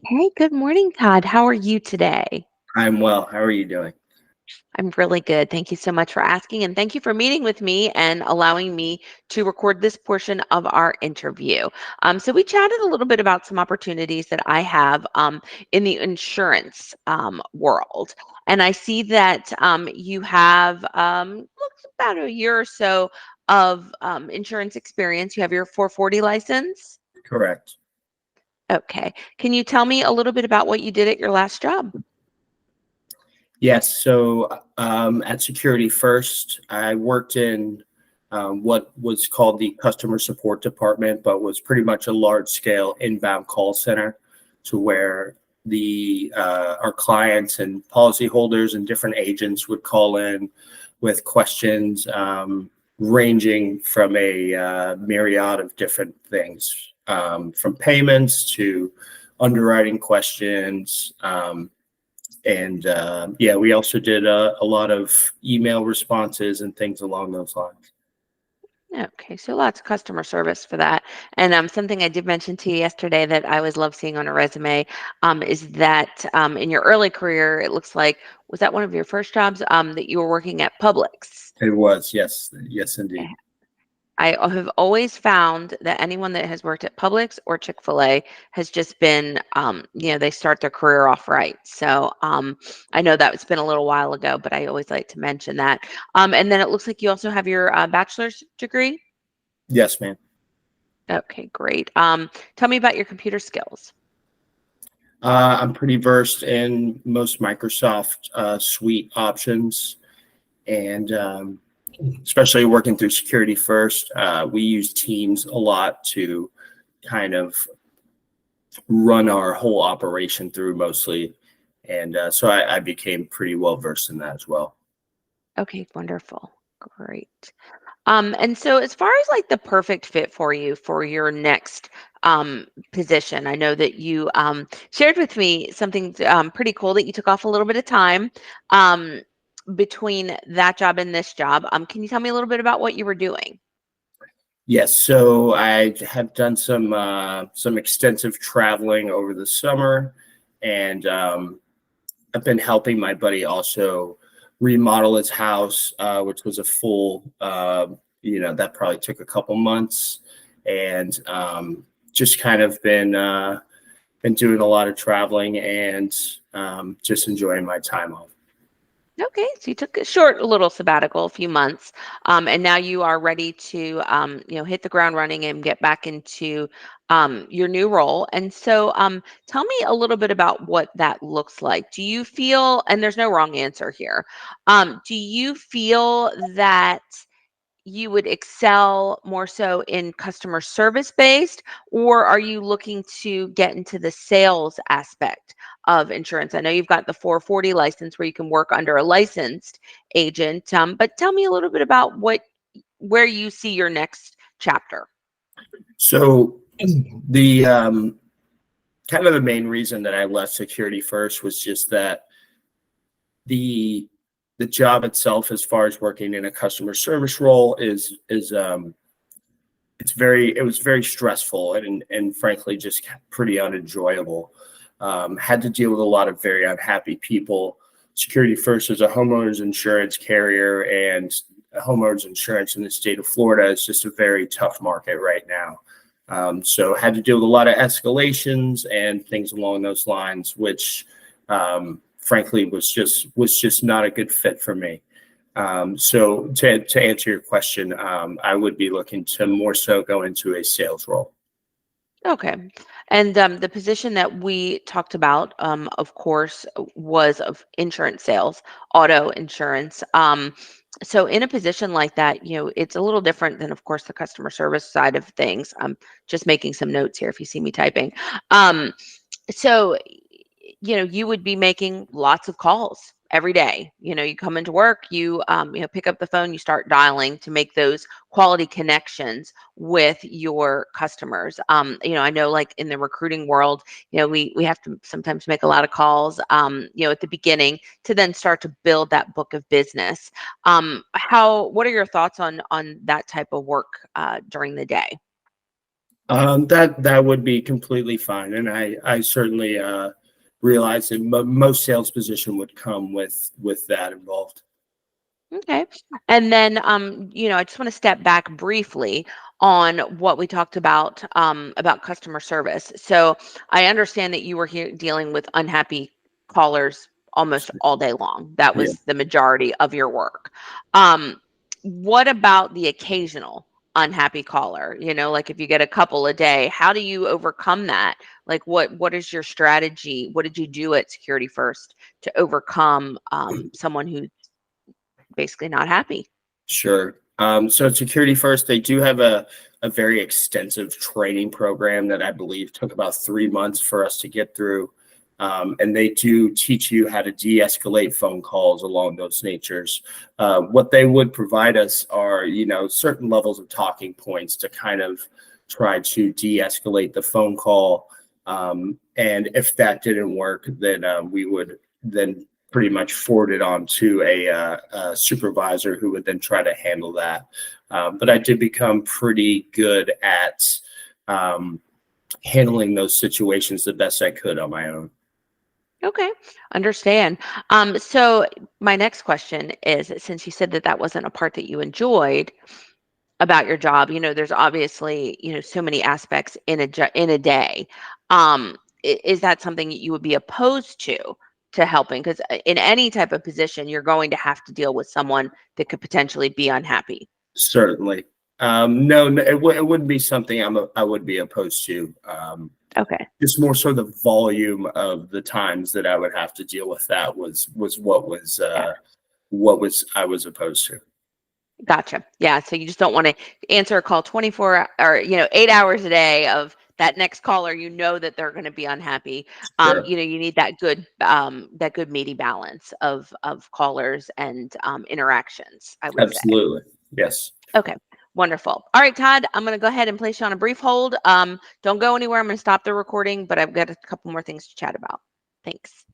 Hey, good morning, Todd. How are you today? I'm well. How are you doing? I'm really good. Thank you so much for asking, and thank you for meeting with me and allowing me to record this portion of our interview. So we chatted a little bit about some opportunities that I have in the insurance world, and I see that you have looks about a year or so of insurance experience. You have your 440 license. Correct. Okay. Can you tell me a little bit about what you did at your last job? Yes. At Security First, I worked in what was called the customer support department, but was pretty much a large scale inbound call center to where the our clients and policyholders and different agents would call in with questions ranging from a myriad of different things, from payments to underwriting questions. Yeah, we also did a lot of email responses and things along those lines. Okay, so lots of customer service for that. And something I did mention to you yesterday that I always love seeing on a resume is that in your early career, it looks like, was that one of your first jobs that you were working at Publix? It was, yes, yes, Eh, indeed. I have always found that anyone that has worked at Publix or Chick-fil-A has just been, they start their career off right. So I know that it's been a little while ago, but I always like to mention that. And then it looks like you also have your bachelor's degree. Yes, ma'am. Okay, great. Tell me about your computer skills. I'm pretty versed in most Microsoft suite options, and especially working through Security First, we use Teams a lot to kind of run our whole operation through mostly, and so I became pretty well versed in that as well. Okay, wonderful. Great. And so as far as like the perfect fit for you for your next position, I know that you shared with me something pretty cool that you took off a little bit of time um, between that job and this job. Can you tell me a little bit about what you were doing? Yes, so I have done some extensive traveling over the summer, and I've been helping my buddy also remodel his house, which was a full, that probably took a couple months, and just kind of been doing a lot of traveling and just enjoying my time off. Okay, so you took a short little sabbatical, a few months, and now you are ready to, hit the ground running and get back into your new role. And so, tell me a little bit about what that looks like. Do you feel, and there's no wrong answer here, do you feel that you would excel more so in customer service based, or are you looking to get into the sales aspect of insurance? I know you've got the 440 license where you can work under a licensed agent, but tell me a little bit about where you see your next chapter. So the kind of the main reason that I left Security First was just that the the job itself, as far as working in a customer service role, is it was very stressful and frankly just pretty unenjoyable. Had to deal with a lot of very unhappy people. Security First is a homeowners insurance carrier, and homeowners insurance in the state of Florida is just a very tough market right now. So had to deal with a lot of escalations and things along those lines, which frankly was just not a good fit for me. So to answer your question, I would be looking to more so go into a sales role. Okay. And the position that we talked about, of course, was of insurance sales, auto insurance. So in a position like that, it's a little different than, of course, the customer service side of things. I'm just making some notes here if you see me typing. So you would be making lots of calls every day. You come into work, you pick up the phone, you start dialing to make those quality connections with your customers. I know like in the recruiting world, we have to sometimes make a lot of calls, at the beginning to then start to build that book of business. What are your thoughts on that type of work during the day? That would be completely fine, and I certainly realize that most sales position would come with that involved. Okay. And then, I just want to step back briefly on what we talked about customer service. So I understand that you were here dealing with unhappy callers almost all day long. That Yeah, was the majority of your work. Um, what about the occasional unhappy caller? Like if you get a couple a day, how do you overcome that? Like what is your strategy? What did you do at Security First to overcome someone who basically not happy? sure. So at Security First, they do have a very extensive training program that I believe took about 3 months for us to get through. And they do teach you how to de-escalate phone calls along those natures. What they would provide us are, certain levels of talking points to kind of try to de-escalate the phone call. And if that didn't work, then we would then pretty much forward it on to a supervisor who would then try to handle that. But I did become pretty good at handling those situations the best I could on my own. Okay, understand. So my next question is, since you said that that wasn't a part that you enjoyed about your job, there's obviously, so many aspects in a day. Is that something that you would be opposed to helping? Because in any type of position, you're going to have to deal with someone that could potentially be unhappy. Certainly. No, no, it wouldn't be something I would be opposed to. Okay. Just more so the volume of the times that I would have to deal with that was what was I was opposed to. Gotcha. Yeah. So you just don't want to answer a call 24 or, 8 hours a day of that next caller, that they're going to be unhappy. Sure. You need that good meaty balance of callers and interactions, I would say. Absolutely. Yes. Okay. Wonderful. All right, Todd, I'm going to go ahead and place you on a brief hold. Don't go anywhere. I'm going to stop the recording, but I've got a couple more things to chat about. Thanks.